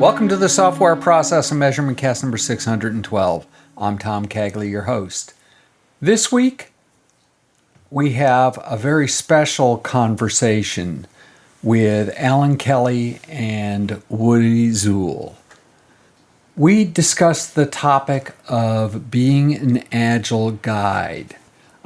Welcome to the Software Process and Measurement Cast number 612. I'm Tom Cagley, your host. This week, we have a very special conversation with Alan Kelly and Woody Zuill. We discussed the topic of being an Agile guide.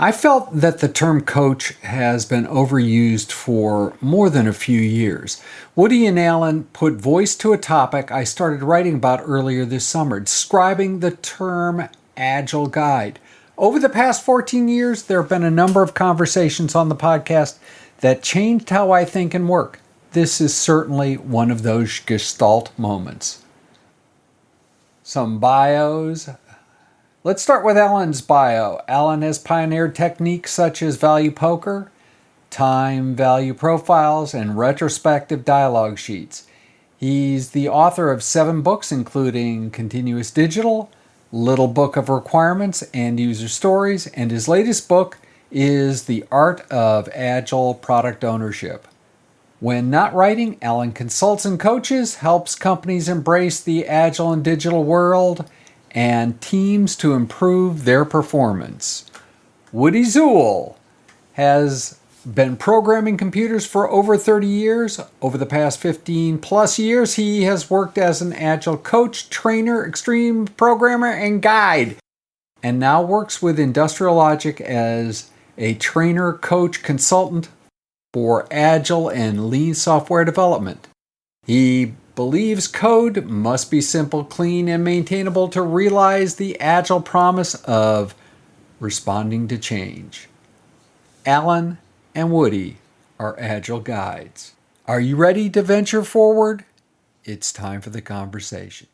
I felt that the term coach has been overused for more than a few years. Woody and Alan put voice to a topic I started writing about earlier this summer, describing the term Agile guide. Over the past 14 years, there have been a number of conversations on the podcast that changed how I think and work. This is certainly one of those gestalt moments. Some bios. Let's start with Alan's bio. Alan has pioneered techniques such as value poker, time value profiles, and retrospective dialogue sheets. He's the author of 7 books, including Continuous Digital, Little Book of Requirements, and User Stories, and his latest book is The Art of Agile Product Ownership. When not writing, Alan consults and coaches, helps companies embrace the agile and digital world, and teams to improve their performance. Woody Zuill has been programming computers for over 30 years. Over the past 15 plus years, he has worked as an Agile coach, trainer, extreme programmer, and guide, and now works with Industrial Logic as a trainer, coach, consultant for Agile and Lean software development. He believes code must be simple, clean, and maintainable to realize the Agile promise of responding to change. Alan and Woody are Agile guides. Are you ready to venture forward? It's time for the conversation.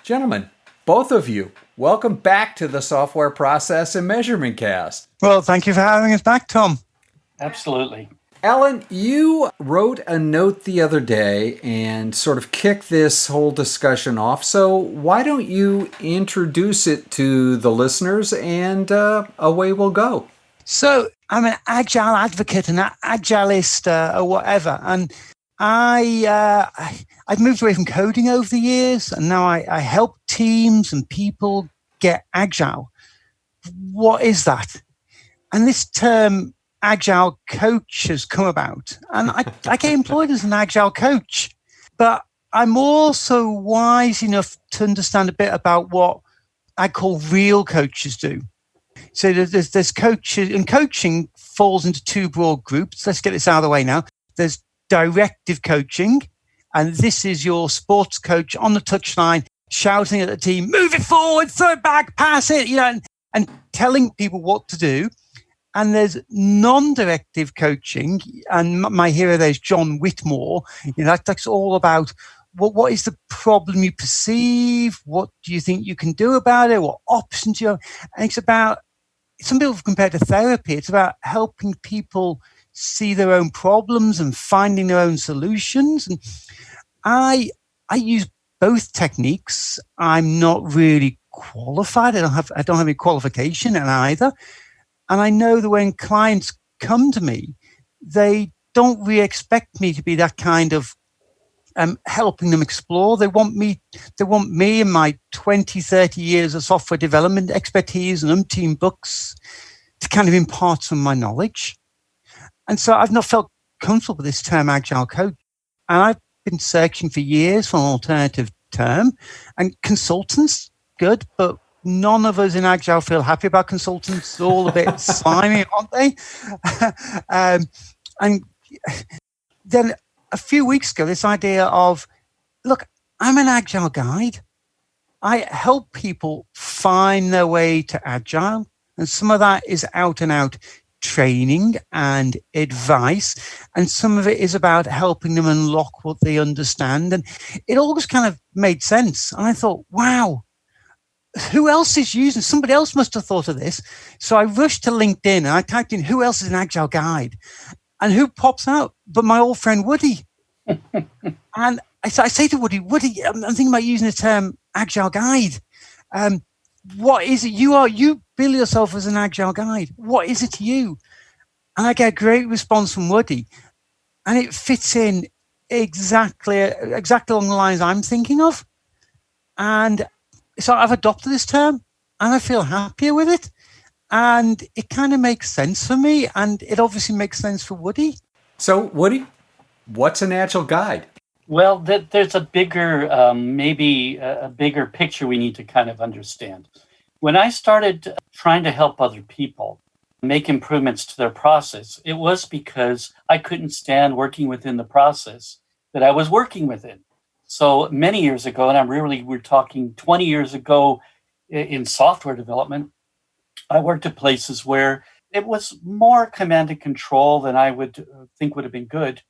Gentlemen, both of you, welcome back to the Software Process and Measurement Cast. Well, thank you for having us back, Tom. Absolutely. Alan, you wrote a note the other day and sort of kicked this whole discussion off. So why don't you introduce it to the listeners and away we'll go. So I'm an Agile advocate, an Agilist or whatever. And I've moved away from coding over the years, and now I help teams and people get Agile. What is that? And this term Agile coach has come about, and I get employed as an Agile coach, but I'm also wise enough to understand a bit about what I call real coaches do. So there's coaches, and coaching falls into 2 broad groups. Let's get this out of the way now. There's directive coaching, and this is your sports coach on the touchline shouting at the team, move it forward, throw it back, pass it, and telling people what to do. And there's non-directive coaching, and my hero there is John Whitmore. That's all about what is the problem you perceive, what do you think you can do about it, what options you have. And it's about, some people have compared to therapy, it's about helping people see their own problems and finding their own solutions. And I use both techniques. I'm not really qualified. I don't have any qualification in either. And I know that when clients come to me, they don't really expect me to be that kind of helping them explore. They want me and my 20, 30 years of software development expertise and umpteen books to kind of impart some of my knowledge. And so I've not felt comfortable with this term Agile coach. And I've been searching for years for an alternative term. And consultants, good, but none of us in Agile feel happy about consultants. They're all a bit slimy, aren't they? And then a few weeks ago, this idea of, look, I'm an Agile guide. I help people find their way to Agile. And some of that is out and out training and advice. And some of it is about helping them unlock what they understand. And it all just kind of made sense. And I thought, wow, who else is using? Somebody else must have thought of this. So I rushed to LinkedIn and I typed in, who else is an Agile guide? And who pops out but my old friend Woody? And I say to Woody, I'm thinking about using the term Agile guide. What is it? You bill yourself as an Agile guide. What is it to you? And I get a great response from Woody. And it fits in exactly along the lines I'm thinking of. And so I've adopted this term and I feel happier with it. And it kind of makes sense for me. And it obviously makes sense for Woody. So, Woody, what's an Agile guide? Well, there's a bigger, maybe a bigger picture we need to kind of understand. When I started trying to help other people make improvements to their process, it was because I couldn't stand working within the process that I was working within. So many years ago, and we're talking 20 years ago in software development, I worked at places where it was more command and control than I would think would have been good.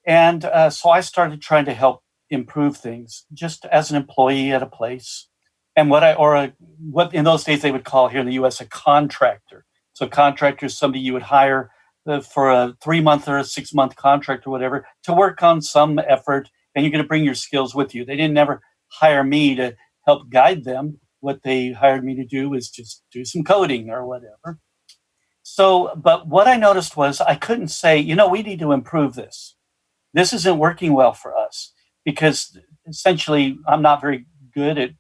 And so I started trying to help improve things just as an employee at a place. And what in those days they would call here in the US a contractor. So a contractor is somebody you would hire for a 3-month or a 6-month contract or whatever to work on some effort, and you're going to bring your skills with you. They didn't never hire me to help guide them. What they hired me to do was just do some coding or whatever. So, but what I noticed was I couldn't say, we need to improve this. This isn't working well for us, because essentially I'm not very good at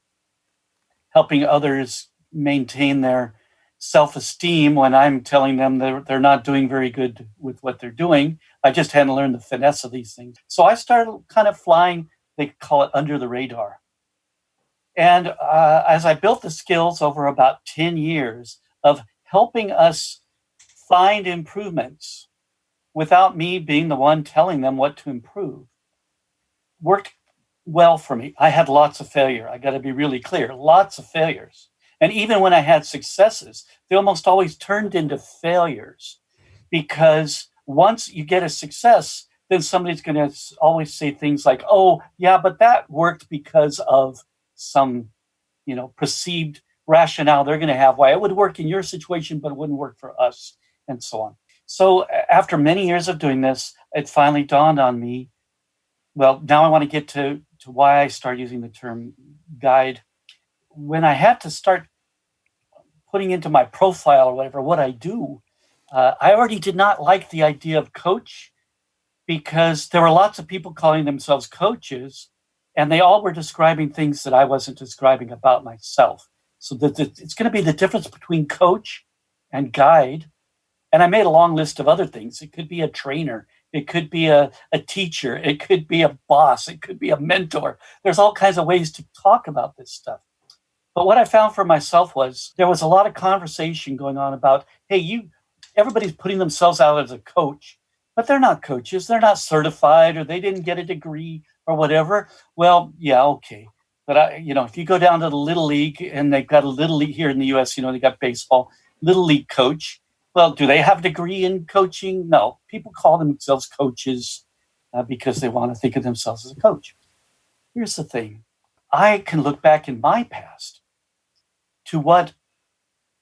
helping others maintain their self-esteem when I'm telling them they're not doing very good with what they're doing. I just hadn't learned the finesse of these things. So I started kind of flying, they call it under the radar. And as I built the skills over about 10 years of helping us find improvements without me being the one telling them what to improve, worked well for me. I had lots of failure. I got to be really clear, lots of failures. And even when I had successes, they almost always turned into failures, because once you get a success, then somebody's going to always say things like, oh, yeah, but that worked because of some, perceived rationale they're going to have why it would work in your situation, but it wouldn't work for us, and so on. So after many years of doing this, it finally dawned on me, well, now I want to get to why I started using the term guide. When I had to start putting into my profile or whatever what I do, I already did not like the idea of coach, because there were lots of people calling themselves coaches, and they all were describing things that I wasn't describing about myself. So it's going to be the difference between coach and guide. And I made a long list of other things. It could be a trainer. It could be a teacher. It could be a boss. It could be a mentor. There's all kinds of ways to talk about this stuff. But what I found for myself was there was a lot of conversation going on about, hey, everybody's putting themselves out as a coach, but they're not coaches. They're not certified, or they didn't get a degree or whatever. Well, yeah, okay. But if you go down to the Little League, and they've got a Little League here in the US, they got baseball, Little League coach. Well, do they have a degree in coaching? No. People call themselves coaches because they want to think of themselves as a coach. Here's the thing. I can look back in my past to what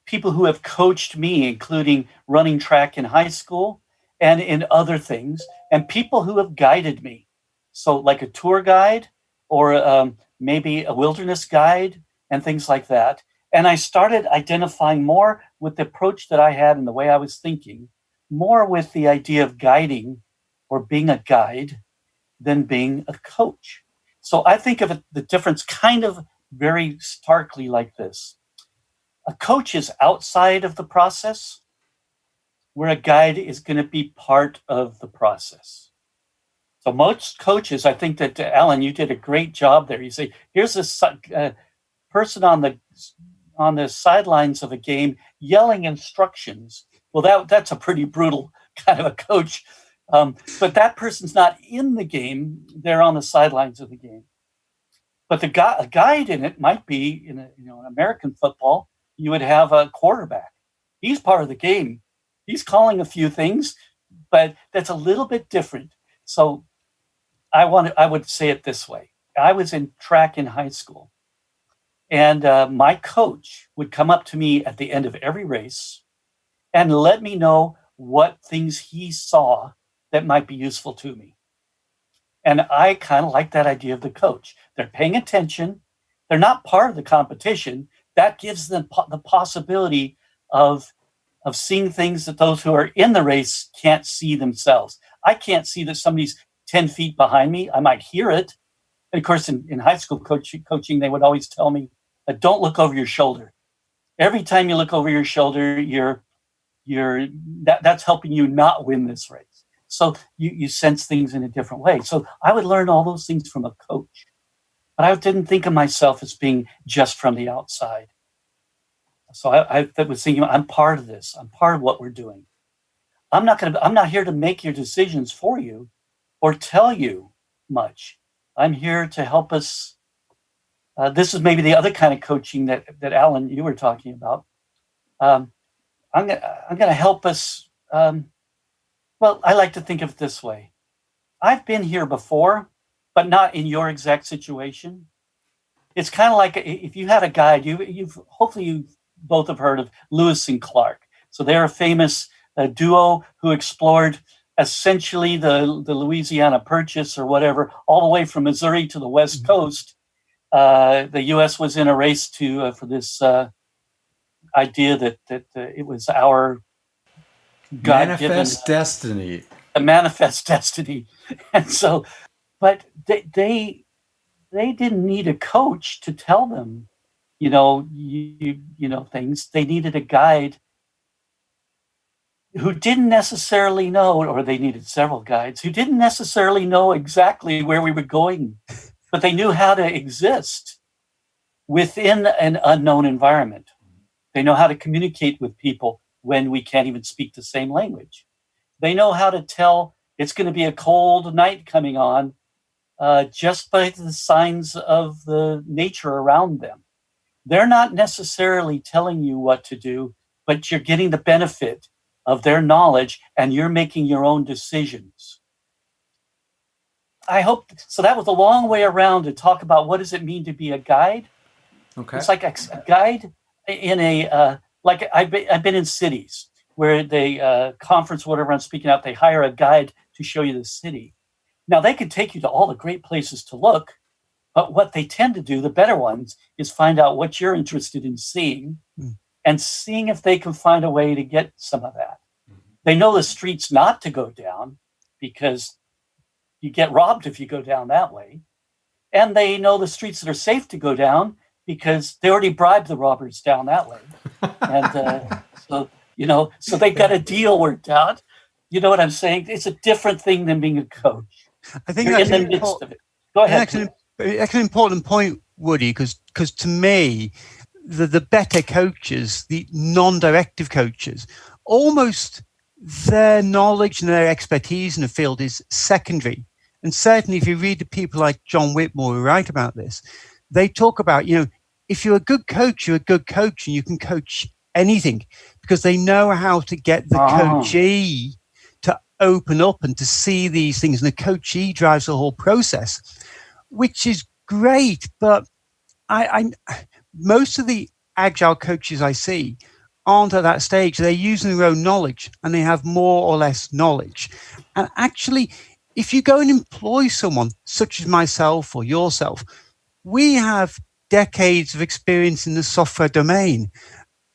people who have coached me, including running track in high school and in other things, and people who have guided me. So like a tour guide, or maybe a wilderness guide and things like that. And I started identifying more with the approach that I had and the way I was thinking, more with the idea of guiding or being a guide than being a coach. So I think of the difference kind of very starkly like this. A coach is outside of the process, where a guide is going to be part of the process. So most coaches, I think that, Alan, you did a great job there. You say, here's this person on the sidelines of a game yelling instructions. Well, that's a pretty brutal kind of a coach. But that person's not in the game. They're on the sidelines of the game. But a guide in it might be, in American football, you would have a quarterback. He's part of the game. He's calling a few things, but that's a little bit different. So I would say it this way. I was in track in high school, and my coach would come up to me at the end of every race and let me know what things he saw that might be useful to me. And I kind of like that idea of the coach. They're paying attention. They're not part of the competition. That gives them the possibility of seeing things that those who are in the race can't see themselves. I can't see that somebody's 10 feet behind me. I might hear it. And of course, in high school coaching, they would always tell me, don't look over your shoulder. Every time you look over your shoulder, that's helping you not win this race. So you sense things in a different way. So I would learn all those things from a coach. But I didn't think of myself as being just from the outside. So I was thinking, I'm part of this. I'm part of what we're doing. I'm not here to make your decisions for you or tell you much. I'm here to help us. This is maybe the other kind of coaching that Alan, you were talking about. I'm going to help us. Well, I like to think of it this way. I've been here before, but not in your exact situation. It's kind of like if you had a guide, hopefully you both have heard of Lewis and Clark. So they're a famous duo who explored essentially the Louisiana Purchase or whatever, all the way from Missouri to the West Coast. The U.S. was in a race for this idea that it was our God-given manifest destiny. A manifest destiny. And so, but they didn't need a coach to tell them, things. They needed a guide who didn't necessarily know, or they needed several guides who didn't necessarily know exactly where we were going, but they knew how to exist within an unknown environment. They know how to communicate with people when we can't even speak the same language. They know how to tell it's going to be a cold night coming on just by the signs of the nature around them. They're not necessarily telling you what to do, but you're getting the benefit of their knowledge and you're making your own decisions. I hope so. That was a long way around to talk about what does it mean to be a guide. Okay. It's like a guide in like I've been in cities where they conference, whatever I'm speaking out, they hire a guide to show you the city. Now they can take you to all the great places to look, but what they tend to do, the better ones, is find out what you're interested in seeing and seeing if they can find a way to get some of that. They know the streets not to go down because you get robbed if you go down that way. And they know the streets that are safe to go down because they already bribed the robbers down that way. And so they got a deal worked out. You know what I'm saying? It's a different thing than being a coach. I think You're that's in the midst of it. Go ahead. That's an important point, Woody, because to me, the better coaches, the non-directive coaches, almost their knowledge and their expertise in the field is secondary. And certainly if you read the people like John Whitmore who write about this, they talk about, if you're a good coach, you're a good coach and you can coach anything because they know how to get the coachee to open up and to see these things. And the coachee drives the whole process, which is great. But I most of the agile coaches I see aren't at that stage. They're using their own knowledge and they have more or less knowledge. And actually, if you go and employ someone such as myself or yourself, we have decades of experience in the software domain.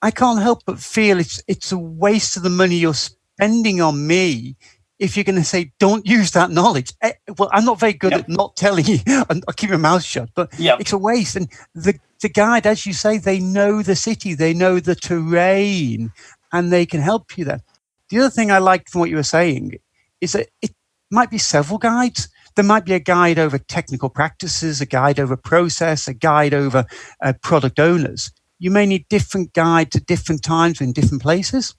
I can't help but feel it's a waste of the money you're spending on me if you're going to say, don't use that knowledge. Well, I'm not very good at not telling you. I'll keep my mouth shut, but it's a waste. And the guide, as you say, they know the city, they know the terrain, and they can help you there. The other thing I liked from what you were saying is that it might be several guides. There might be a guide over technical practices, a guide over process, a guide over product owners. You may need different guides at different times in different places.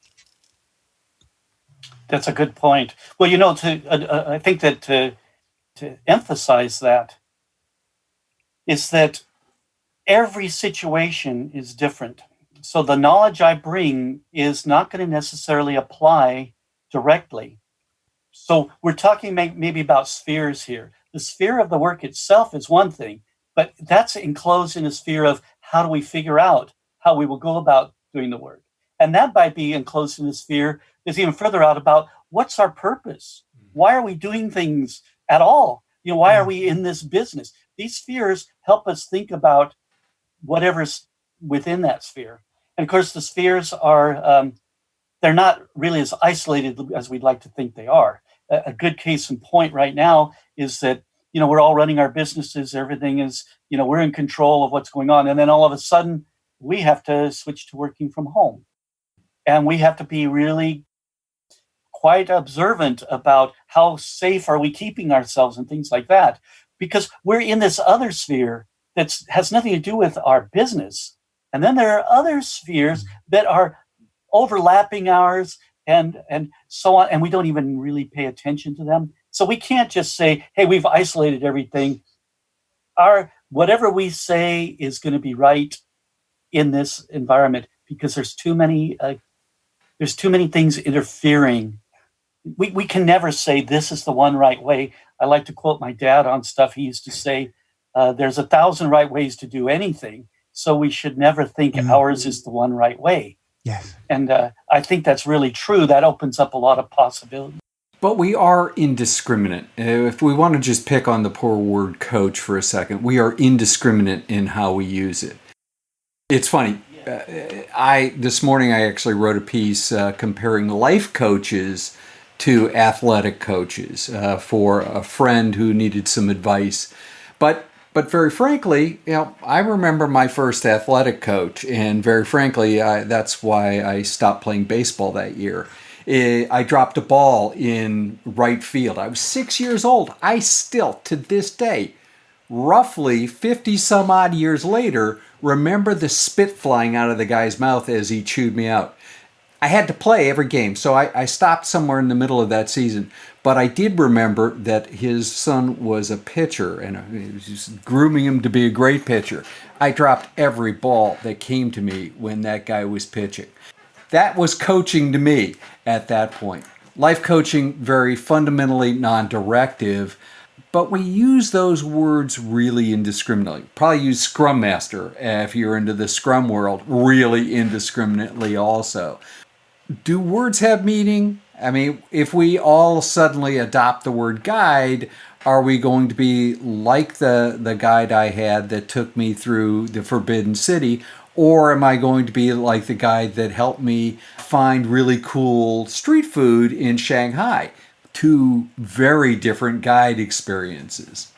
That's a good point. Well, I think that to emphasize that is that every situation is different. So the knowledge I bring is not going to necessarily apply directly. So we're talking maybe about spheres here. The sphere of the work itself is one thing, but that's enclosed in a sphere of how do we figure out how we will go about doing the work. And that might be enclosed in a sphere that's even further out about what's our purpose? Why are we doing things at all? Why are we in this business? These spheres help us think about whatever's within that sphere. And of course, the spheres are, they're not really as isolated as we'd like to think they are. a good case in point right now is that, we're all running our businesses. Everything is, we're in control of what's going on. And then all of a sudden we have to switch to working from home. And we have to be really quite observant about how safe are we keeping ourselves and things like that, because we're in this other sphere that has nothing to do with our business. And then there are other spheres that are overlapping ours and so on, and we don't even really pay attention to them. So we can't just say, hey, we've isolated everything. Whatever we say is going to be right in this environment, because there's too many things interfering. We can never say this is the one right way. I like to quote my dad on stuff. He used to say, there's 1,000 right ways to do anything. So we should never think ours is the one right way. Yes. And I think that's really true. That opens up a lot of possibilities. But we are indiscriminate. If we want to just pick on the poor word coach for a second, we are indiscriminate in how we use it. It's funny. This morning I actually wrote a piece comparing life coaches to athletic coaches for a friend who needed some advice. But very frankly, I remember my first athletic coach, and very frankly, that's why I stopped playing baseball that year. I dropped a ball in right field. I was 6 years old. I still, to this day, roughly 50 some odd years later, remember the spit flying out of the guy's mouth as he chewed me out. I had to play every game, so I stopped somewhere in the middle of that season. But I did remember that his son was a pitcher, and he was just grooming him to be a great pitcher. I dropped every ball that came to me when that guy was pitching. That was coaching to me at that point. Life coaching, very fundamentally non-directive, but we use those words really indiscriminately. Probably use Scrum Master if you're into the Scrum world, really indiscriminately also. Do words have meaning? I mean, if we all suddenly adopt the word guide, are we going to be like the guide I had that took me through the Forbidden City? Or am I going to be like the guide that helped me find really cool street food in Shanghai? Two very different guide experiences.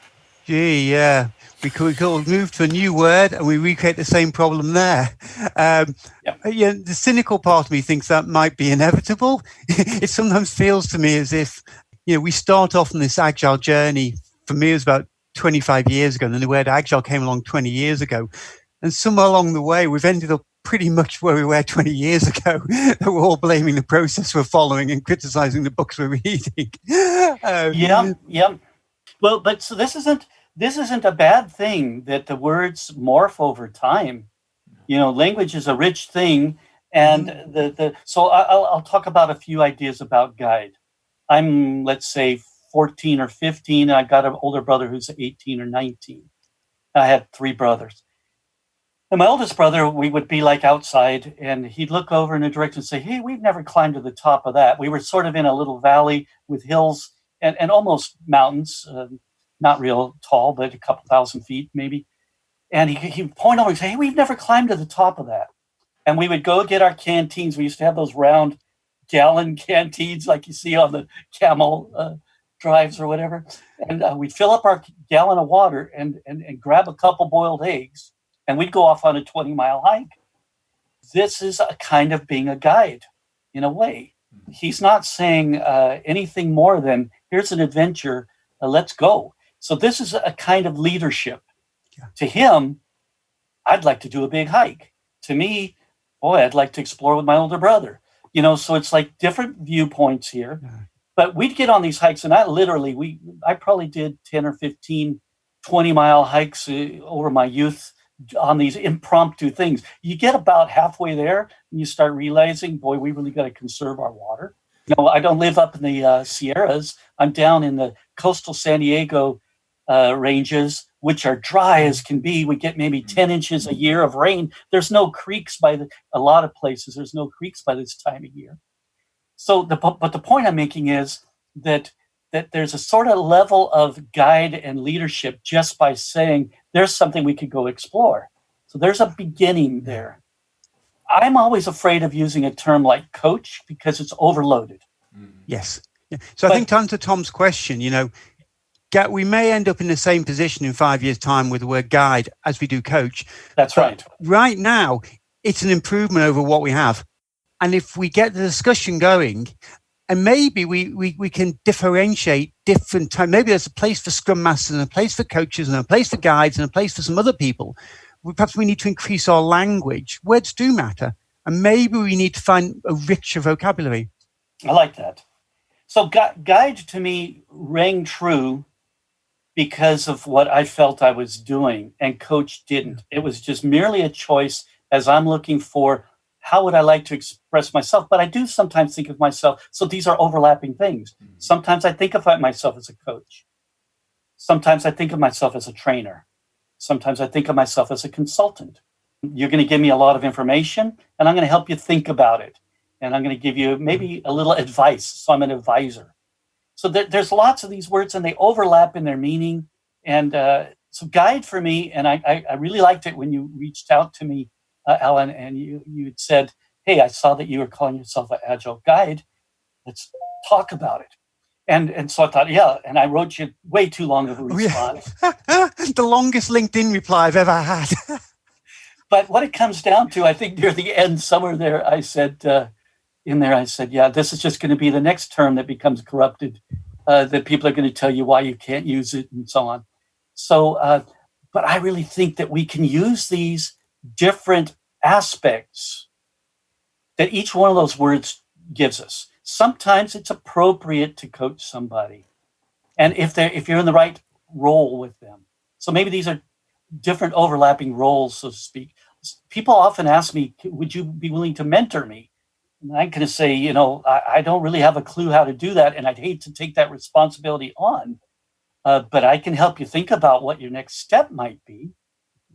Gee, yeah. We could move to a new word and we recreate the same problem there. Yeah, the cynical part of me thinks that might be inevitable. It sometimes feels to me as if, we start off on this agile journey. For me, it was about 25 years ago, and then the word agile came along 20 years ago. And somewhere along the way, we've ended up pretty much where we were 20 years ago. We're all blaming the process we're following and criticizing the books we're reading. Yeah. Well, but so this isn't a bad thing that the words morph over time. Language is a rich thing, and so I'll talk about a few ideas about guide. I'm, let's say, 14 or 15. I got an older brother who's 18 or 19. I had 3 brothers. And my oldest brother, we would be like outside, and he'd look over in a direction and say, hey, we've never climbed to the top of that. We were sort of in a little valley with hills and almost mountains, not real tall, but a couple thousand feet maybe. And he'd point over and say, hey, we've never climbed to the top of that. And we would go get our canteens. We used to have those round gallon canteens like you see on the camel drives or whatever. And we'd fill up our gallon of water and grab a couple boiled eggs. And we'd go off on a 20-mile hike. This is a kind of being a guide in a way. He's not saying anything more than, here's an adventure, let's go. So this is a kind of leadership. Yeah. To him, I'd like to do a big hike. To me, boy, I'd like to explore with my older brother. So it's like different viewpoints here. Yeah. But we'd get on these hikes, and I probably did 10 or 15 20-mile hikes over my youth on these impromptu things. You get about halfway there and you start realizing, boy, we really got to conserve our water. I don't live up in the Sierras. I'm down in the coastal San Diego ranges, which are dry as can be. We get maybe 10 inches a year of rain. There's no creeks a lot of places. There's no creeks by this time of year. So but the point I'm making is that there's a sort of level of guide and leadership just by saying there's something we could go explore. So there's a beginning there. I'm always afraid of using a term like coach because it's overloaded. Yes. Yeah. So I think to answer Tom's question, we may end up in the same position in 5 years' time with the word guide as we do coach. That's right. Right now, it's an improvement over what we have. And if we get the discussion going, and maybe we can differentiate different time. Maybe there's a place for scrum masters and a place for coaches and a place for guides and a place for some other people. Perhaps we need to increase our language. Words do matter. And maybe we need to find a richer vocabulary. I like that. So guide to me rang true because of what I felt I was doing, and coach didn't. It was just merely a choice as I'm looking for how would I like to express myself. But I do sometimes think of myself. So these are overlapping things. Sometimes I think of myself as a coach. Sometimes I think of myself as a trainer. Sometimes I think of myself as a consultant. You're going to give me a lot of information, and I'm going to help you think about it. And I'm going to give you maybe a little advice. So I'm an advisor. So there's lots of these words, and they overlap in their meaning. And so guide for me, and I really liked it when you reached out to me, Alan, and you said, hey, I saw that you were calling yourself an Agile guide. Let's talk about it. And so I thought, yeah, and I wrote you way too long of a response. The longest LinkedIn reply I've ever had. But what it comes down to, I think near the end, somewhere there, I said, yeah, this is just going to be the next term that becomes corrupted, that people are going to tell you why you can't use it and so on. So, but I really think that we can use these different aspects that each one of those words gives us. Sometimes it's appropriate to coach somebody, and if you're in the right role with them. So maybe these are different overlapping roles, so to speak. People often ask me, would you be willing to mentor me? And I'm going to say, I don't really have a clue how to do that, and I'd hate to take that responsibility on, but I can help you think about what your next step might be.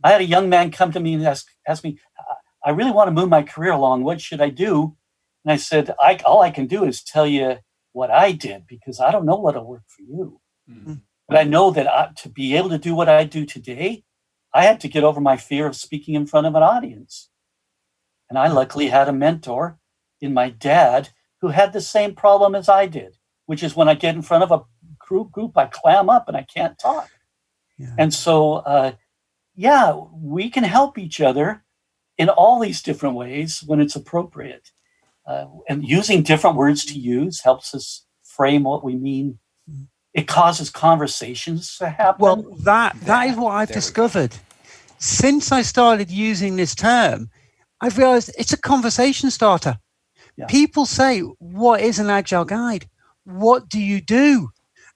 I had a young man come to me and ask me, I really want to move my career along. What should I do? And I said, all I can do is tell you what I did, because I don't know what'll work for you. Mm-hmm. But I know that to be able to do what I do today, I had to get over my fear of speaking in front of an audience. And I luckily had a mentor in my dad who had the same problem as I did, which is when I get in front of a group, I clam up and I can't talk. Yeah. And so, we can help each other in all these different ways when it's appropriate. And using different words to use helps us frame what we mean. It causes conversations to happen. Well, that is what I've discovered. Since I started using this term, I've realized it's a conversation starter. Yeah. People say, what is an Agile guide? What do you do?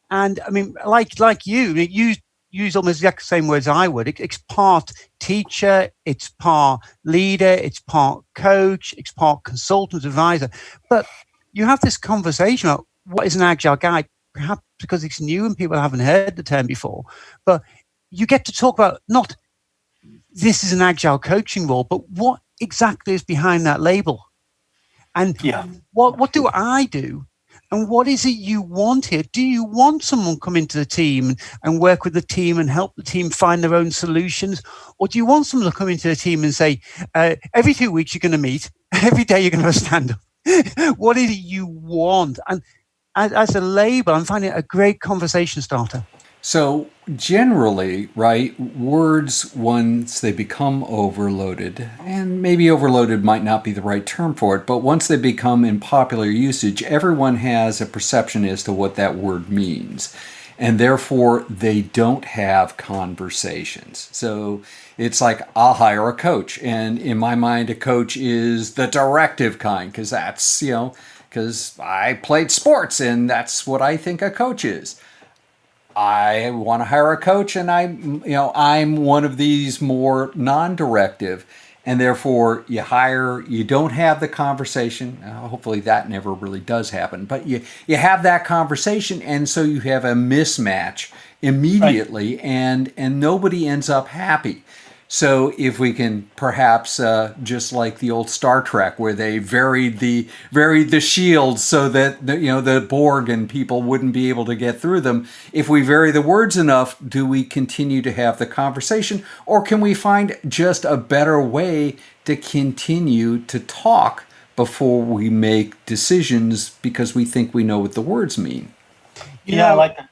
And I mean, like you use almost the exact same words I would. It's part teacher, it's part leader, it's part coach, it's part consultant, advisor. But you have this conversation about what is an Agile guide, perhaps because it's new and people haven't heard the term before. But you get to talk about not this is an Agile coaching role, but what exactly is behind that label? And what do I do? And what is it you want here? Do you want someone come into the team and work with the team and help the team find their own solutions? Or do you want someone to come into the team and say, every 2 weeks you're going to meet, every day you're going to have a stand-up? What is it you want? And as a label, I'm finding it a great conversation starter. So generally, right, words, once they become overloaded, and maybe overloaded might not be the right term for it, but once they become in popular usage, everyone has a perception as to what that word means. And therefore, they don't have conversations. So it's like, I'll hire a coach. And in my mind, a coach is the directive kind, because that's, because I played sports and that's what I think a coach is. I want to hire a coach, and I'm one of these more non-directive, and therefore you don't have the conversation. Hopefully that never really does happen, but you have that conversation, and so you have a mismatch immediately, right. and nobody ends up happy. So if we can perhaps, just like the old Star Trek, where they varied the shields so that the Borg and people wouldn't be able to get through them. If we vary the words enough, do we continue to have the conversation, or can we find just a better way to continue to talk before we make decisions because we think we know what the words mean. I like that.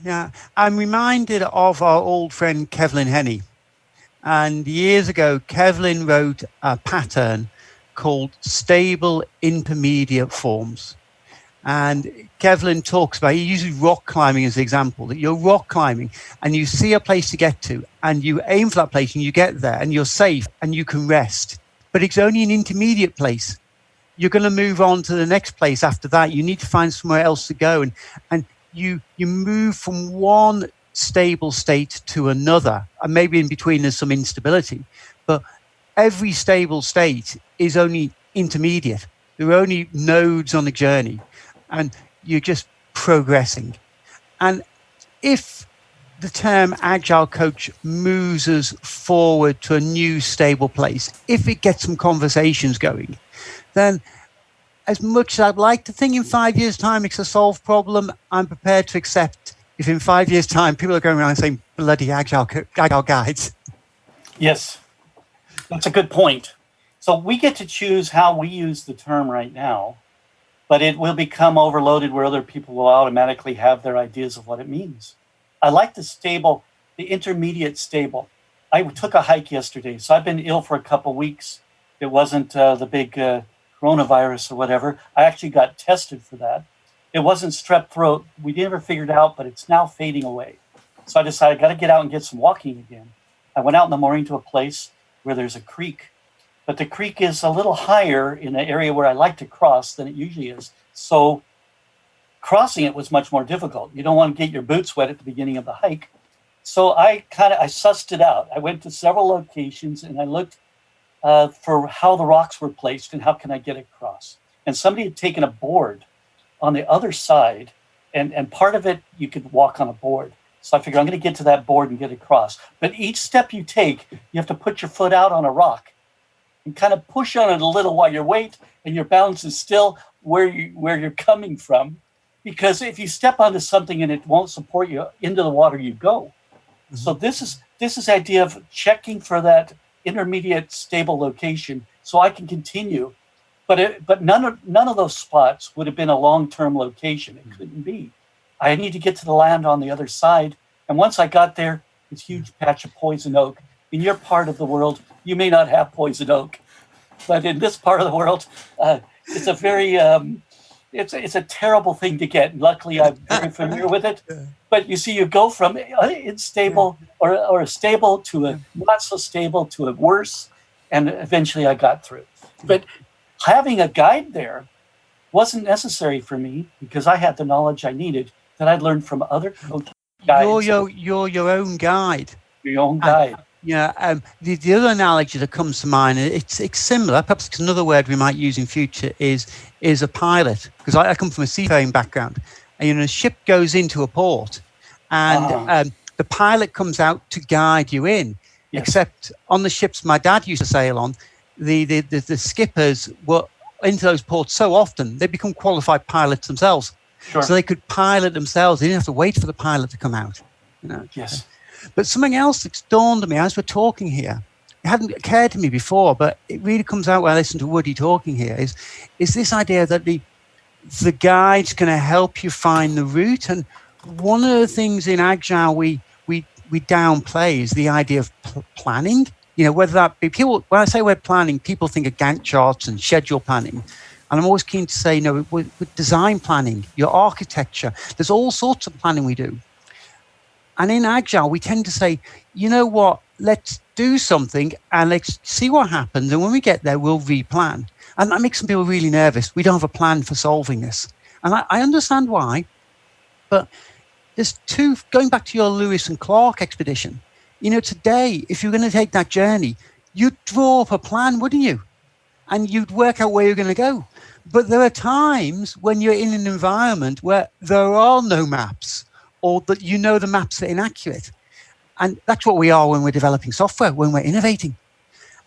Yeah, I'm reminded of our old friend Kevlin Henney. And years ago, Kevlin wrote a pattern called stable intermediate forms. And Kevlin talks about, he uses rock climbing as an example, that you're rock climbing and you see a place to get to and you aim for that place and you get there and you're safe and you can rest. But it's only an intermediate place. You're going to move on to the next place after that. You need to find somewhere else to go. And you move from one stable state to another. And maybe in between there's some instability. But every stable state is only intermediate. There are only nodes on the journey. And you're just progressing. And if the term Agile Coach moves us forward to a new stable place, if it gets some conversations going, then as much as I'd like to think in 5 years' time it's a solved problem, I'm prepared to accept if in 5 years' time people are going around saying bloody Agile guides. Yes, that's a good point. So we get to choose how we use the term right now, but it will become overloaded where other people will automatically have their ideas of what it means. I like the intermediate stable. I took a hike yesterday, so I've been ill for a couple weeks. It wasn't the big coronavirus or whatever. I actually got tested for that. It wasn't strep throat. We never figured it out, but it's now fading away. So I decided I got to get out and get some walking again. I went out in the morning to a place where there's a creek, but the creek is a little higher in the area where I like to cross than it usually is. So crossing it was much more difficult. You don't want to get your boots wet at the beginning of the hike. So I sussed it out. I went to several locations and I looked for how the rocks were placed and how can I get across. And somebody had taken a board on the other side, and part of it you could walk on a board. So I figured I'm going to get to that board and get across. But each step you take, you have to put your foot out on a rock and kind of push on it a little while your weight and your balance is still where you're coming from. Because if you step onto something and it won't support you, into the water you go. Mm-hmm. So this is the idea of checking for that intermediate stable location so I can continue. But none of those spots would have been a long-term location. It couldn't be. I need to get to the land on the other side. And once I got there, this huge patch of poison oak. In your part of the world, you may not have poison oak. But in this part of the world, it's a very... It's a terrible thing to get. Luckily, I'm very familiar with it. But you see, you go from unstable or stable to a not so stable to a worse, and eventually I got through. But having a guide there wasn't necessary for me because I had the knowledge I needed that I'd learned from other coaches. You're your own guide. Your own guide. The other analogy that comes to mind, it's similar, perhaps it's another word we might use in future, is a pilot. Because I come from a seafaring background. And a ship goes into a port and the pilot comes out to guide you in. Yes. Except on the ships my dad used to sail on, the skippers were into those ports so often, they become qualified pilots themselves. Sure. So they could pilot themselves. They didn't have to wait for the pilot to come out. Yes. But something else that's dawned on me as we're talking here, it hadn't occurred to me before, but it really comes out when I listen to Woody talking here, is this idea that the guide's going to help you find the route. And one of the things in Agile we downplay is the idea of planning. Whether that be people, when I say we're planning, people think of Gantt charts and schedule planning. And I'm always keen to say, with design planning, your architecture, there's all sorts of planning we do. And in Agile, we tend to say, you know what, let's do something and let's see what happens. And when we get there, we'll replan. And that makes some people really nervous. We don't have a plan for solving this. And I understand why. But there's going back to your Lewis and Clark expedition. Today, if you're going to take that journey, you'd draw up a plan, wouldn't you? And you'd work out where you're going to go. But there are times when you're in an environment where there are no maps, or that the maps are inaccurate. And that's what we are when we're developing software, when we're innovating.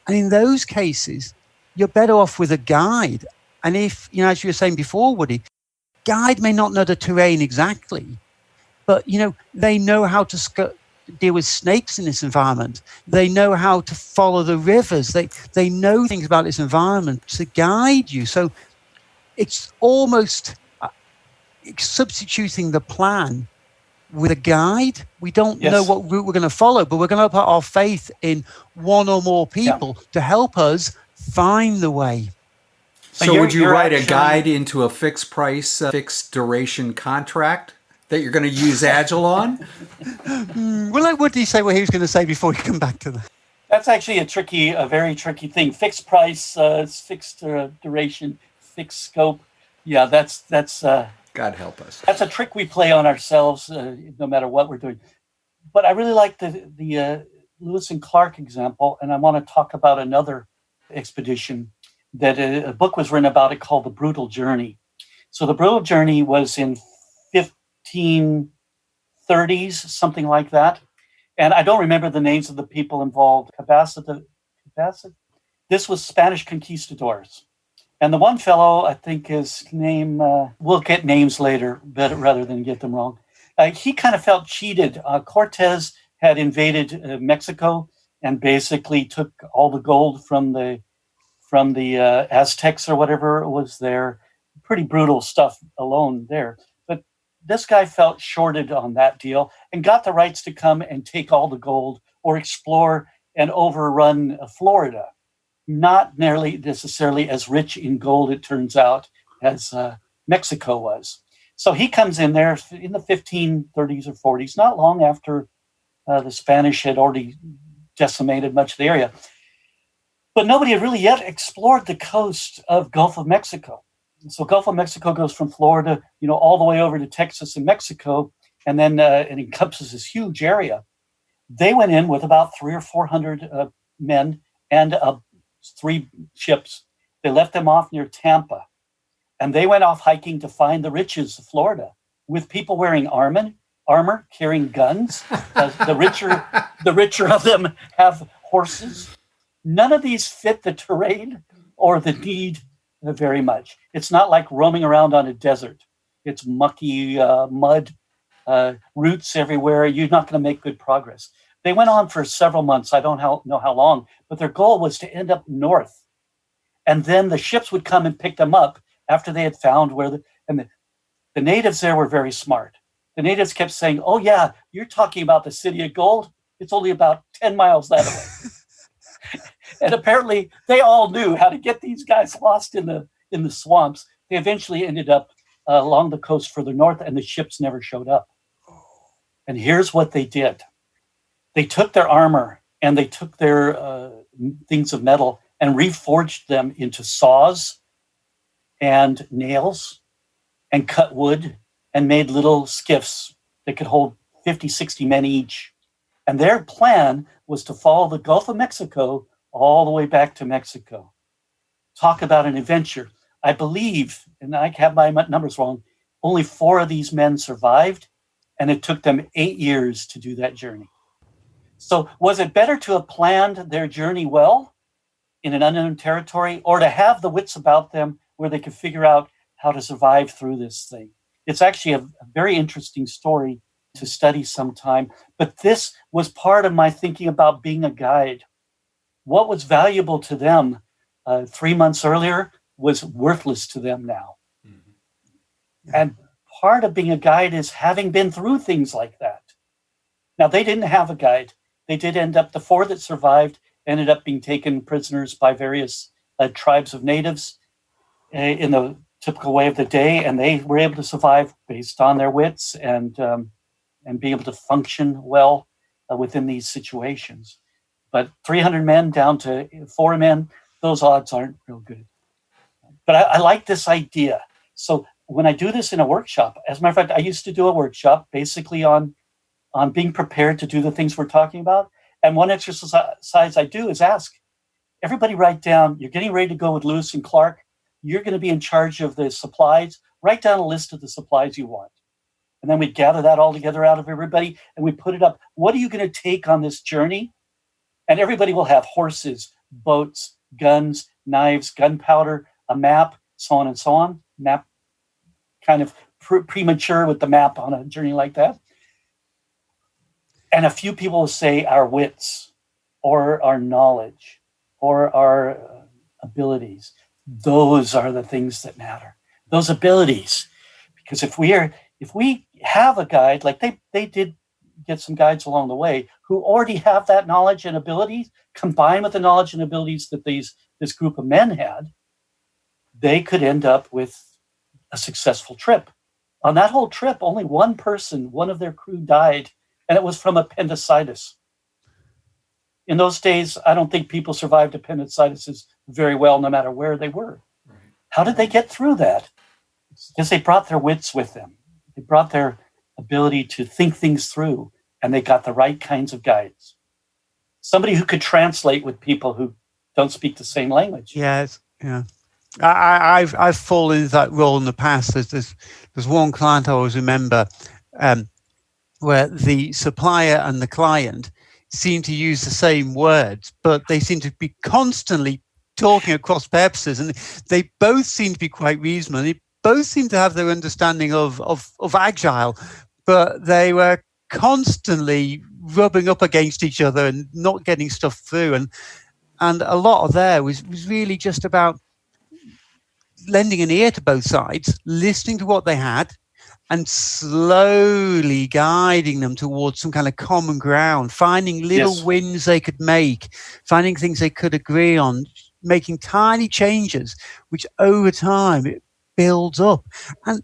And in those cases, you're better off with a guide. And if, as you were saying before, Woody, guide may not know the terrain exactly, but, they know how to deal with snakes in this environment. They know how to follow the rivers. They know things about this environment to guide you. So it's almost substituting the plan with a guide. We don't know Yes. what route we're going to follow, but we're going to put our faith in one or more people to help us find the way. So would you write a guide into a fixed price, fixed duration contract that you're going to use Agile on? Well, what did he say what he was going to say before we come back to that? That's actually a very tricky thing. Fixed price, fixed duration, fixed scope. Yeah, that's God help us. That's a trick we play on ourselves, no matter what we're doing. But I really like the Lewis and Clark example, and I want to talk about another expedition that a book was written about it called The Brutal Journey. So the Brutal Journey was in 1530s, something like that. And I don't remember the names of the people involved. This was Spanish conquistadors. And the one fellow, I think his name, we'll get names later, rather than get them wrong. He kind of felt cheated. Cortez had invaded Mexico and basically took all the gold from the Aztecs or whatever was there. Pretty brutal stuff alone there. But this guy felt shorted on that deal and got the rights to come and take all the gold or explore and overrun Florida. Not nearly necessarily as rich in gold, it turns out, as Mexico was. So he comes in there in the 1530s or 40s, not long after the Spanish had already decimated much of the area. But nobody had really yet explored the coast of Gulf of Mexico. So Gulf of Mexico goes from Florida, all the way over to Texas and Mexico, and then it encompasses this huge area. They went in with about 300 or 400 men and 3 ships. They left them off near Tampa, and they went off hiking to find the riches of Florida with people wearing armor, carrying guns. The richer of them have horses. None of these fit the terrain or the need very much. It's not like roaming around on a desert. It's mucky mud, roots everywhere. You're not going to make good progress. They went on for several months. I don't know how long, but their goal was to end up north. And then the ships would come and pick them up after they had found where the natives there were very smart. The natives kept saying, "Oh yeah, you're talking about the city of gold. It's only about 10 miles that way." And apparently they all knew how to get these guys lost in the swamps. They eventually ended up along the coast further north, and the ships never showed up. And here's what they did. They took their armor and they took their things of metal and reforged them into saws and nails and cut wood and made little skiffs that could hold 50, 60 men each. And their plan was to follow the Gulf of Mexico all the way back to Mexico. Talk about an adventure. I believe, and I have my numbers wrong, only 4 of these men survived, and it took them 8 years to do that journey. So was it better to have planned their journey well in an unknown territory, or to have the wits about them where they could figure out how to survive through this thing? It's actually a very interesting story to study sometime, but this was part of my thinking about being a guide. What was valuable to them 3 months earlier was worthless to them now. Mm-hmm. And part of being a guide is having been through things like that. Now, they didn't have a guide. They did end up, the 4 that survived ended up being taken prisoners by various tribes of natives in the typical way of the day, and they were able to survive based on their wits and be able to function well within these situations. But 300 men down to 4 men, those odds aren't real good. But I like this idea. So when I do this in a workshop, as a matter of fact, I used to do a workshop basically on being prepared to do the things we're talking about. And one exercise I do is ask everybody, write down, you're getting ready to go with Lewis and Clark. You're going to be in charge of the supplies. Write down a list of the supplies you want. And then we gather that all together out of everybody and we put it up. What are you going to take on this journey? And everybody will have horses, boats, guns, knives, gunpowder, a map, so on and so on. Map, kind of premature with the map on a journey like that. And a few people will say our wits or our knowledge or our abilities. Those are the things that matter. Those abilities. Because if we have a guide, like they did get some guides along the way who already have that knowledge and abilities combined with the knowledge and abilities that this group of men had, they could end up with a successful trip. On that whole trip, only one of their crew died, and it was from appendicitis. In those days, I don't think people survived appendicitis very well, no matter where they were. Right. How did they get through that? Because they brought their wits with them. They brought their ability to think things through, and they got the right kinds of guides. Somebody who could translate with people who don't speak the same language. Yes, yeah. I've fallen into that role in the past. There's one client I always remember where the supplier and the client seem to use the same words, but they seem to be constantly talking across purposes, and they both seem to be quite reasonable. They both seem to have their understanding of Agile, but they were constantly rubbing up against each other and not getting stuff through. And a lot of there was really just about lending an ear to both sides, listening to what they had, and slowly guiding them towards some kind of common ground, finding little wins they could make, finding things they could agree on, making tiny changes, which over time it builds up. And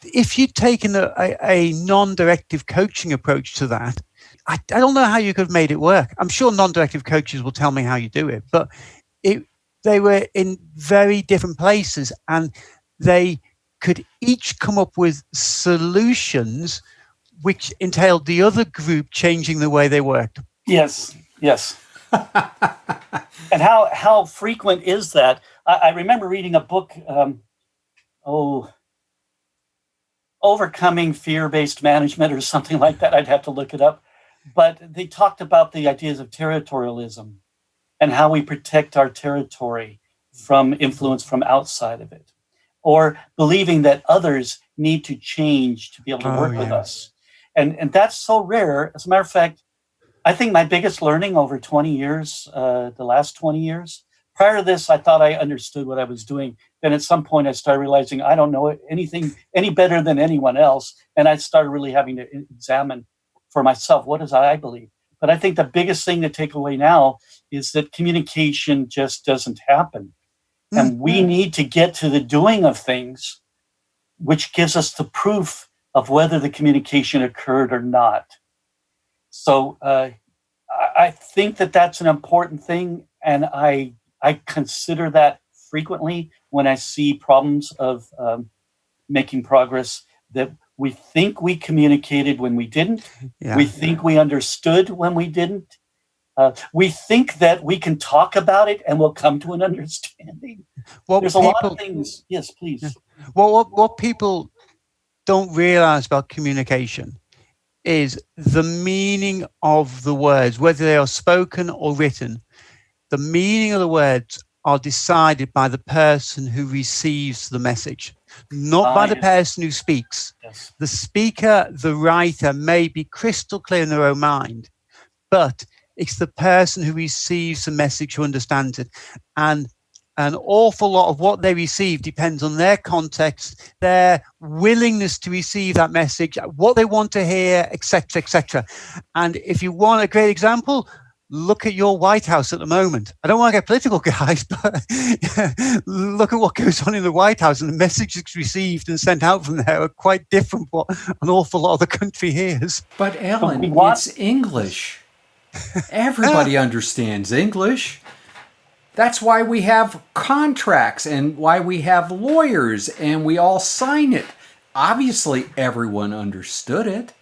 if you'd taken a non-directive coaching approach to that, I don't know how you could have made it work. I'm sure non-directive coaches will tell me how you do it, but they were in very different places, and they could each come up with solutions which entailed the other group changing the way they worked. Yes. And how frequent is that? I remember reading a book, Overcoming Fear-Based Management or something like that. I'd have to look it up. But they talked about the ideas of territorialism and how we protect our territory from influence from outside of it, or believing that others need to change to be able to work with us. And that's so rare. As a matter of fact, I think my biggest learning over 20 years, the last 20 years, prior to this, I thought I understood what I was doing. Then at some point I started realizing I don't know anything any better than anyone else. And I started really having to examine for myself, what does I believe? But I think the biggest thing to take away now is that communication just doesn't happen. Mm-hmm. And we need to get to the doing of things, which gives us the proof of whether the communication occurred or not. So I think that that's an important thing. And I consider that frequently when I see problems of making progress, that we think we communicated when we didn't. Yeah. We think we understood when we didn't. We think that we can talk about it and we'll come to an understanding. There's a lot of things. Yes, please. Yeah. What people don't realize about communication is the meaning of the words, whether they are spoken or written. The meaning of the words are decided by the person who receives the message, not by the person who speaks. Yes. The speaker, the writer may be crystal clear in their own mind, but it's the person who receives the message who understands it. And an awful lot of what they receive depends on their context, their willingness to receive that message, what they want to hear, etc., etc. And if you want a great example, look at your White House at the moment. I don't want to get political, guys, but look at what goes on in the White House, and the messages received and sent out from there are quite different from what an awful lot of the country hears. But Alan, it's English. Everybody understands English. That's why we have contracts and why we have lawyers and we all sign it. Obviously, everyone understood it.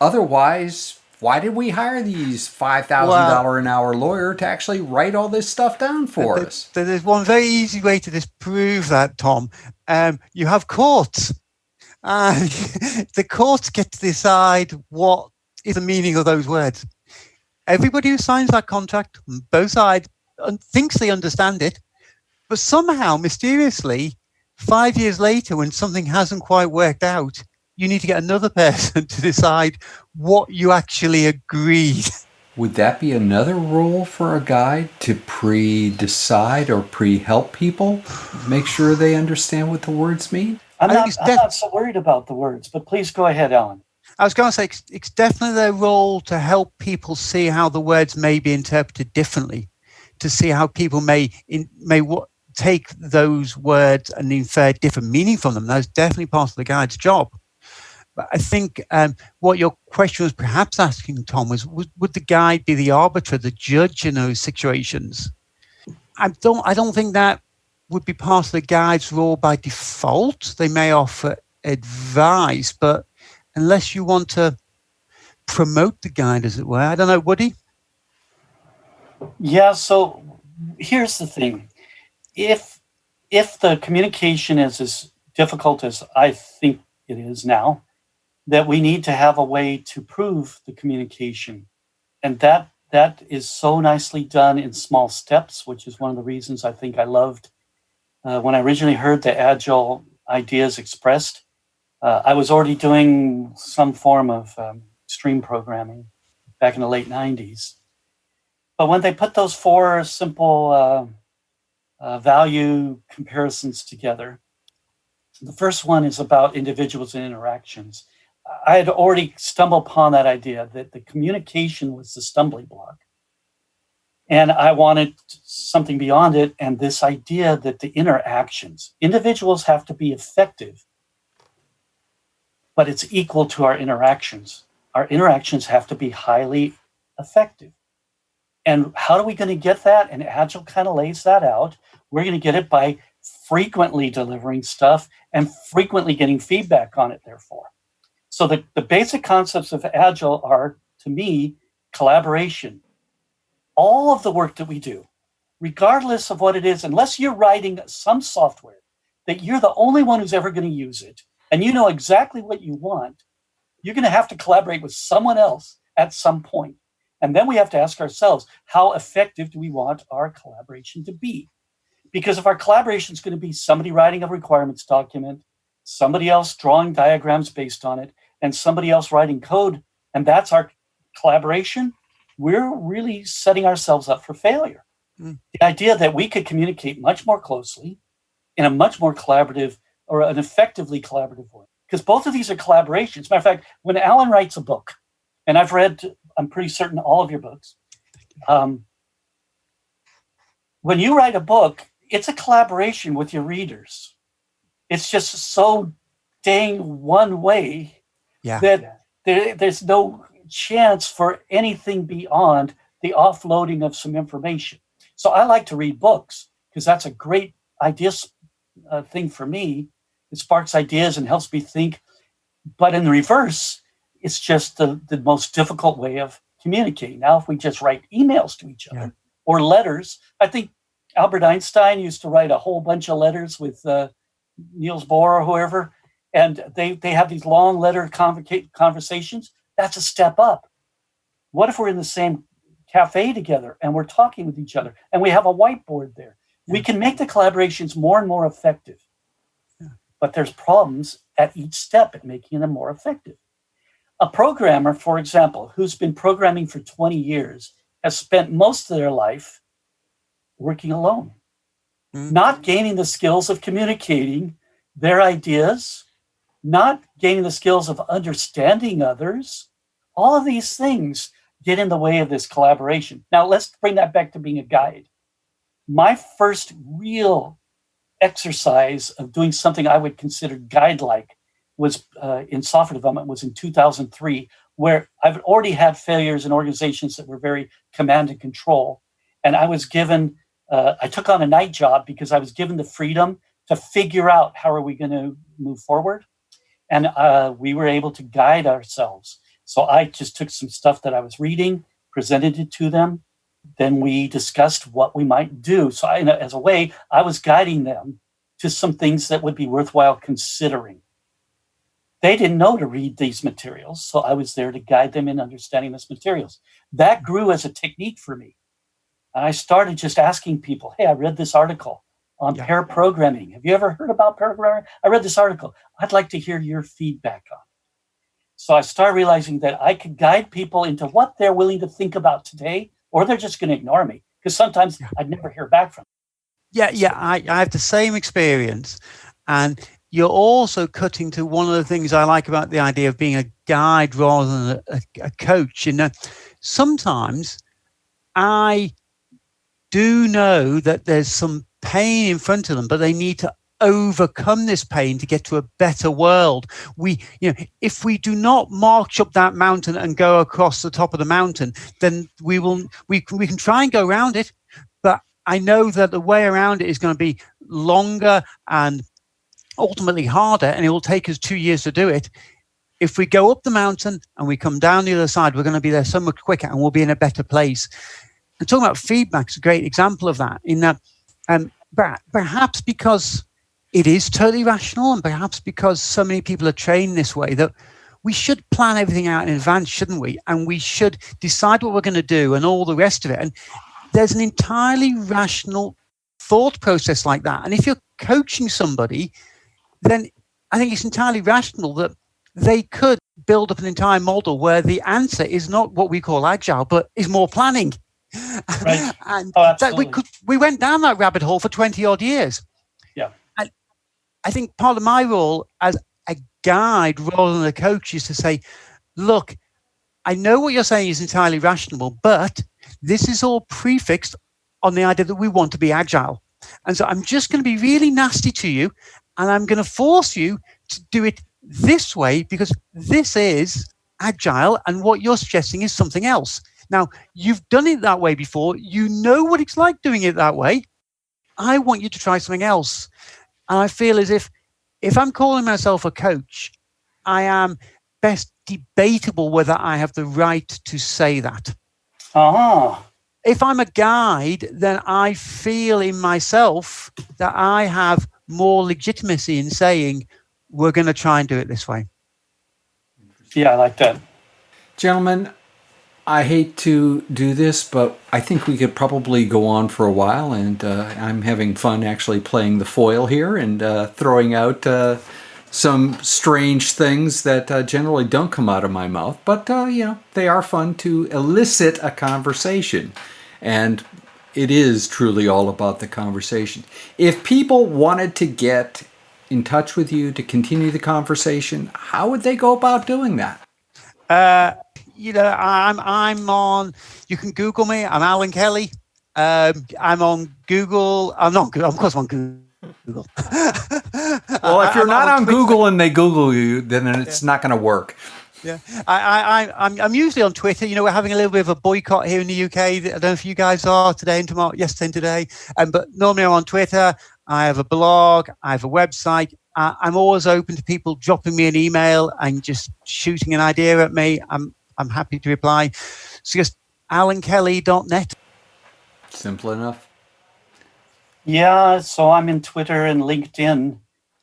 Otherwise, why did we hire these $5,000 an hour lawyer to actually write all this stuff down for us? There's one very easy way to disprove that, Tom. You have courts. The courts get to decide what is the meaning of those words. Everybody who signs that contract on both sides thinks they understand it, but somehow, mysteriously, 5 years later, when something hasn't quite worked out, you need to get another person to decide what you actually agreed. Would that be another role for a guide to pre-decide or pre-help people? Make sure they understand what the words mean? I'm not so worried about the words, but please go ahead, Alan. I was going to say it's definitely their role to help people see how the words may be interpreted differently, to see how people may take those words and infer different meaning from them. That's definitely part of the guide's job. But I think what your question was perhaps asking, Tom, was would the guide be the arbiter, the judge in those situations? I don't think that would be part of the guide's role by default. They may offer advice, but unless you want to promote the guide, as it were, I don't know, would he? Yeah, so here's the thing. If the communication is as difficult as I think it is now, that we need to have a way to prove the communication. And that is so nicely done in small steps, which is one of the reasons I think I loved when I originally heard the Agile ideas expressed. I was already doing some form of stream programming back in the late 90s. But when they put those 4 simple value comparisons together, the first one is about individuals and interactions. I had already stumbled upon that idea that the communication was the stumbling block. And I wanted something beyond it, and this idea that the individuals have to be effective, but it's equal to our interactions. Our interactions have to be highly effective. And how are we going to get that? And Agile kind of lays that out. We're going to get it by frequently delivering stuff and frequently getting feedback on it, therefore. So the basic concepts of Agile are, to me, collaboration. All of the work that we do, regardless of what it is, unless you're writing some software that you're the only one who's ever going to use it, and you know exactly what you want, you're going to have to collaborate with someone else at some point. And then we have to ask ourselves, how effective do we want our collaboration to be? Because if our collaboration is going to be somebody writing a requirements document, somebody else drawing diagrams based on it, and somebody else writing code, and that's our collaboration, we're really setting ourselves up for failure. The idea that we could communicate much more closely in a much more collaborative or an effectively collaborative way. Because both of these are collaborations. Matter of fact, when Alan writes a book, and I've read, I'm pretty certain, all of your books, when you write a book, it's a collaboration with your readers. It's just so dang one way that there's no chance for anything beyond the offloading of some information. So I like to read books because that's a great idea thing for me. It sparks ideas and helps me think. But in the reverse, it's just the most difficult way of communicating. Now, if we just write emails to each other or letters, I think Albert Einstein used to write a whole bunch of letters with Niels Bohr or whoever, and they have these long letter conversations. That's a step up. What if we're in the same cafe together and we're talking with each other and we have a whiteboard there? We can make the collaborations more and more effective. But there's problems at each step at making them more effective. A programmer, for example, who's been programming for 20 years has spent most of their life working alone, not gaining the skills of communicating their ideas, not gaining the skills of understanding others. All of these things get in the way of this collaboration. Now, let's bring that back to being a guide. My first real exercise of doing something I would consider guide-like was in software development was in 2003, where I've already had failures in organizations that were very command and control. And I was given, I took on a night job because I was given the freedom to figure out how are we going to move forward. And we were able to guide ourselves. So I just took some stuff that I was reading, presented it to them. Then we discussed what we might do. So as a way, I was guiding them to some things that would be worthwhile considering. They didn't know to read these materials, so I was there to guide them in understanding these materials. That grew as a technique for me. And I started just asking people, hey, I read this article on pair programming. Have you ever heard about pair programming? I read this article. I'd like to hear your feedback on it. So I started realizing that I could guide people into what they're willing to think about today, or they're just going to ignore me, because sometimes I'd never hear back from them. I have the same experience. And you're also cutting to one of the things I like about the idea of being a guide rather than a coach. Sometimes I do know that there's some pain in front of them, but they need to overcome this pain to get to a better world. If we do not march up that mountain and go across the top of the mountain, then we can try and go around it, but I know that the way around it is going to be longer and ultimately harder, and it will take us 2 years to do it. If we go up the mountain and we come down the other side, we're going to be there so much quicker and we'll be in a better place. And talking about feedback is a great example of that, in that perhaps because it is totally rational, and perhaps because so many people are trained this way, that we should plan everything out in advance, shouldn't we? And we should decide what we're going to do and all the rest of it. And there's an entirely rational thought process like that. And if you're coaching somebody, then I think it's entirely rational that they could build up an entire model where the answer is not what we call agile, but is more planning. Right. And absolutely. we went down that rabbit hole for 20 odd years. Yeah. And I think part of my role as a guide rather than a coach is to say, look, I know what you're saying is entirely rational, but this is all prefixed on the idea that we want to be agile. And so I'm just going to be really nasty to you, and I'm going to force you to do it this way because this is agile, and what you're suggesting is something else. Now, you've done it that way before. You know what it's like doing it that way. I want you to try something else. And I feel as if I'm calling myself a coach, I am best debatable whether I have the right to say that. If I'm a guide, then I feel in myself that I have more legitimacy in saying, we're going to try and do it this way. Yeah, I like that. Gentlemen, I hate to do this, but I think we could probably go on for a while, and I'm having fun actually playing the foil here and throwing out some strange things that generally don't come out of my mouth, but they are fun to elicit a conversation, and it is truly all about the conversation. If people wanted to get in touch with you to continue the conversation, how would they go about doing that? I'm on, you can Google me. I'm Alan Kelly. I'm on Google. I'm not Google. Of course I'm on Google. Well, if you're not on Google and they Google you, then it's not going to work. Yeah, I'm usually on Twitter. We're having a little bit of a boycott here in the UK. I don't know if you guys are today and tomorrow, yesterday and today. But normally I'm on Twitter. I have a blog. I have a website. I'm always open to people dropping me an email and just shooting an idea at me. I'm happy to reply. So just alankelly.net. Simple enough. Yeah, so I'm in Twitter and LinkedIn.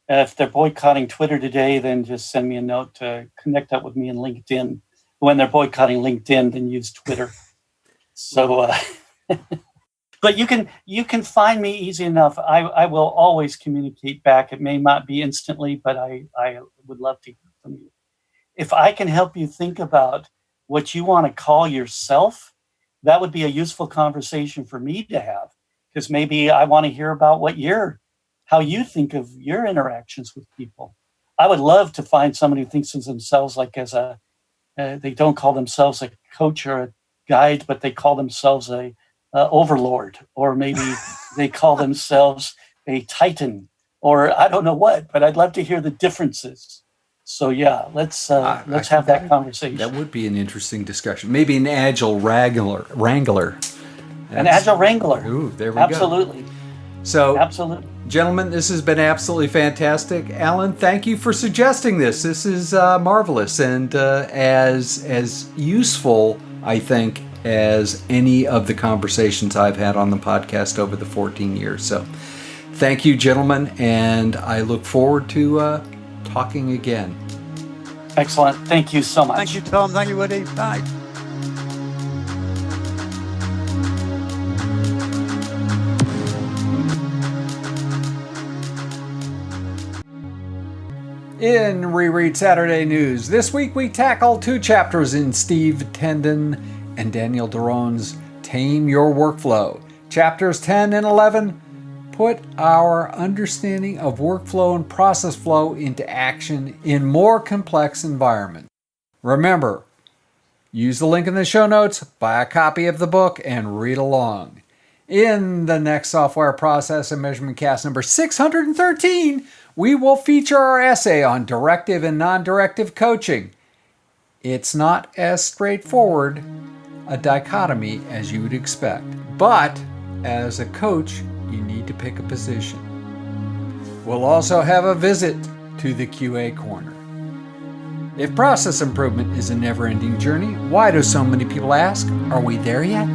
If they're boycotting Twitter today, then just send me a note to connect up with me in LinkedIn. When they're boycotting LinkedIn, then use Twitter. So, but you can find me easy enough. I will always communicate back. It may not be instantly, but I would love to hear from you. If I can help you think about what you want to call yourself, that would be a useful conversation for me to have, because maybe I want to hear about how you think of your interactions with people. I would love to find somebody who thinks of themselves like they don't call themselves a coach or a guide, but they call themselves a overlord, or maybe they call themselves a titan, or I don't know what, but I'd love to hear the differences. So yeah, let's have that conversation. That would be an interesting discussion. Maybe an agile wrangler. An agile wrangler. Ooh, there we Absolutely. go. So, absolutely. Gentlemen, this has been absolutely fantastic. Alan, thank you for suggesting this. This is marvelous and as useful, I think, as any of the conversations I've had on the podcast over the 14 years. So thank you, gentlemen, and I look forward to talking again. Excellent. Thank you so much. Thank you, Tom. Thank you, Woody. Bye. In Reread Saturday News, this week we tackle 2 chapters in Steve Tendon and Daniel Daron's Tame Your Workflow. Chapters 10 and 11 put our understanding of workflow and process flow into action in more complex environments. Remember, use the link in the show notes, buy a copy of the book, and read along. In the next Software Process and Measurement Cast number 613, we will feature our essay on directive and non-directive coaching. It's not as straightforward a dichotomy as you would expect, but as a coach, you need to pick a position. We'll also have a visit to the QA Corner. If process improvement is a never-ending journey, why do so many people ask, are we there yet?